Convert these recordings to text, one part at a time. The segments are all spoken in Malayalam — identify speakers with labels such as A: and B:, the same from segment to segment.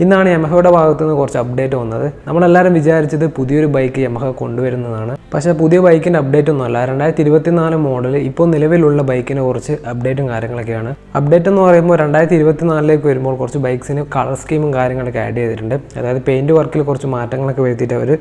A: ഇന്നാണ് യമഹയുടെ ഭാഗത്തു നിന്ന് കുറച്ച് അപ്ഡേറ്റ് വന്നത്. നമ്മളെല്ലാവരും വിചാരിച്ചത് പുതിയൊരു ബൈക്ക് യമഹ കൊണ്ടുവരുന്നതാണ്. പക്ഷേ പുതിയ ബൈക്കിൻ്റെ അപ്ഡേറ്റ് ഒന്നുമല്ല. 2024 മോഡൽ ഇപ്പോൾ നിലവിലുള്ള ബൈക്കിനെ കുറച്ച് അപ്ഡേറ്റും കാര്യങ്ങളൊക്കെയാണ്. അപ്ഡേറ്റ് എന്ന് പറയുമ്പോൾ 2024 വരുമ്പോൾ കുറച്ച് ബൈക്സിന് കളർ സ്കീമും കാര്യങ്ങളൊക്കെ ആഡ് ചെയ്തിട്ടുണ്ട്. അതായത് പെയിൻറ് വർക്കിൽ കുറച്ച് മാറ്റങ്ങളൊക്കെ വരുത്തിയിട്ട് അവർ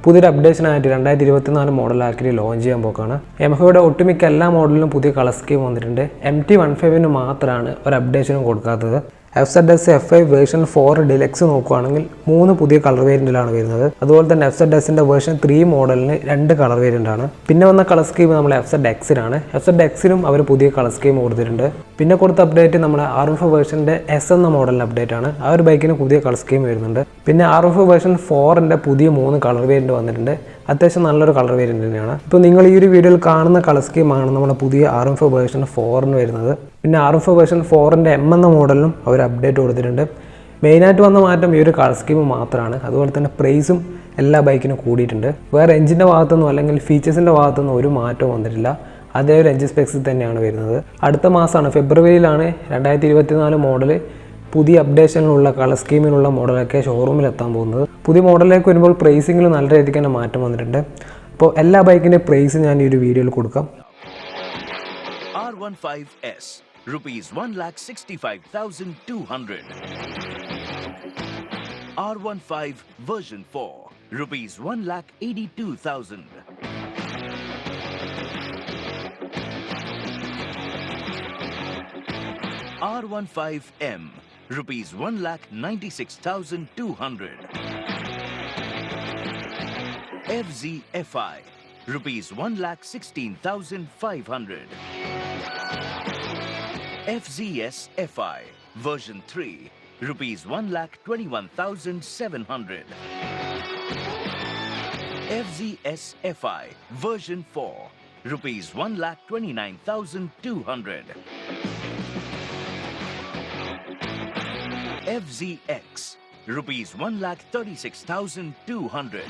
A: പുതിയൊരു അപ്ഡേഷനായിട്ട് 2024 മോഡലാക്കി ലോഞ്ച് ചെയ്യാൻ പോക്കാണ്. യമഹയുടെ ഒട്ടുമിക്ക എല്ലാ മോഡലിലും പുതിയ കളർ സ്കീം വന്നിട്ടുണ്ട്. MT-15 മാത്രമാണ് ഒരു അപ്ഡേഷനും കൊടുക്കാത്തത്. FZS F5 വേർഷൻ 4 ഡിലക്സ് നോക്കുകയാണെങ്കിൽ 3 പുതിയ കളർ വേരിയൻറ്റിലാണ് വരുന്നത്. അതുപോലെ തന്നെ FZSൻ്റെ വേർഷൻ 3 മോഡലിന് 2 കളർ വേരിയൻ്റാണ്. പിന്നെ വന്ന കളർ സ്കീം നമ്മൾ FZXനാണ്. FZXനും അവർ പുതിയ കളർ സ്കീം കൊടുത്തിട്ടുണ്ട്. പിന്നെ കൊടുത്ത അപ്ഡേറ്റ് നമ്മുടെ R15 വേർഷൻ്റെ S എന്ന മോഡലിൻ്റെ അപ്ഡേറ്റ് ആണ്. ആ ഒരു ബൈക്കിന് പുതിയ കളർ സ്കീം വരുന്നുണ്ട്. പിന്നെ R15 വേർഷൻ 4ൻ്റെ പുതിയ 3 കളർ വേരിയൻറ്റ് വന്നിട്ടുണ്ട്. അത്യാവശ്യം നല്ലൊരു കളർ വേരിയൻറ്റ് തന്നെയാണ്. ഇപ്പോൾ നിങ്ങൾ ഈ ഒരു വീഡിയോയിൽ കാണുന്ന കളർ സ്കീമാണ് നമ്മുടെ പുതിയ R15 വേർഷൻ 4ന് വരുന്നത്. പിന്നെ R15 വേർഷൻ 4ൻ്റെ M എന്ന മോഡലിനും അവർ അപ്ഡേറ്റ് കൊടുത്തിട്ടുണ്ട്. മെയിനായിട്ട് വന്ന മാറ്റം ഈ ഒരു കളർ സ്കീം മാത്രമാണ്. അതുപോലെ തന്നെ പ്രൈസും എല്ലാ ബൈക്കിനും കൂടിയിട്ടുണ്ട്. വേറെ എഞ്ചിൻ്റെ ഭാഗത്തുനിന്നും അല്ലെങ്കിൽ ഫീച്ചേഴ്സിൻ്റെ ഭാഗത്തുനിന്നും ഒരു മാറ്റവും വന്നിട്ടില്ല. അതേ ഒരു എഞ്ചിൻ സ്പെക്സിൽ തന്നെയാണ് വരുന്നത്. അടുത്ത മാസമാണ് ഫെബ്രുവരിയിലാണ് 2024 മോഡൽ പുതിയ അപ്ഡേഷനിലുള്ള കളർ സ്കീമിനുള്ള മോഡലൊക്കെ ഷോറൂമിൽ എത്താൻ പോകുന്നത്. പുതിയ മോഡലിലേക്ക് വരുമ്പോൾ പ്രൈസിങ്ങിൽ നല്ല രീതിക്ക് തന്നെ മാറ്റം വന്നിട്ടുണ്ട്. അപ്പോൾ എല്ലാ ബൈക്കിൻ്റെ പ്രൈസ് ഞാൻ ഈ ഒരു വീഡിയോയിൽ കൊടുക്കാം.
B: R15S rupees 1,65,200. R15 version 4 rupees 1,82,000. R15M rupees 1,96,200. FZFI rupees 1,16,500. FZS FI version 3 rupees 1,21,700. FZS FI version 4 rupees 1,29,200. FZX rupees 1,36,200.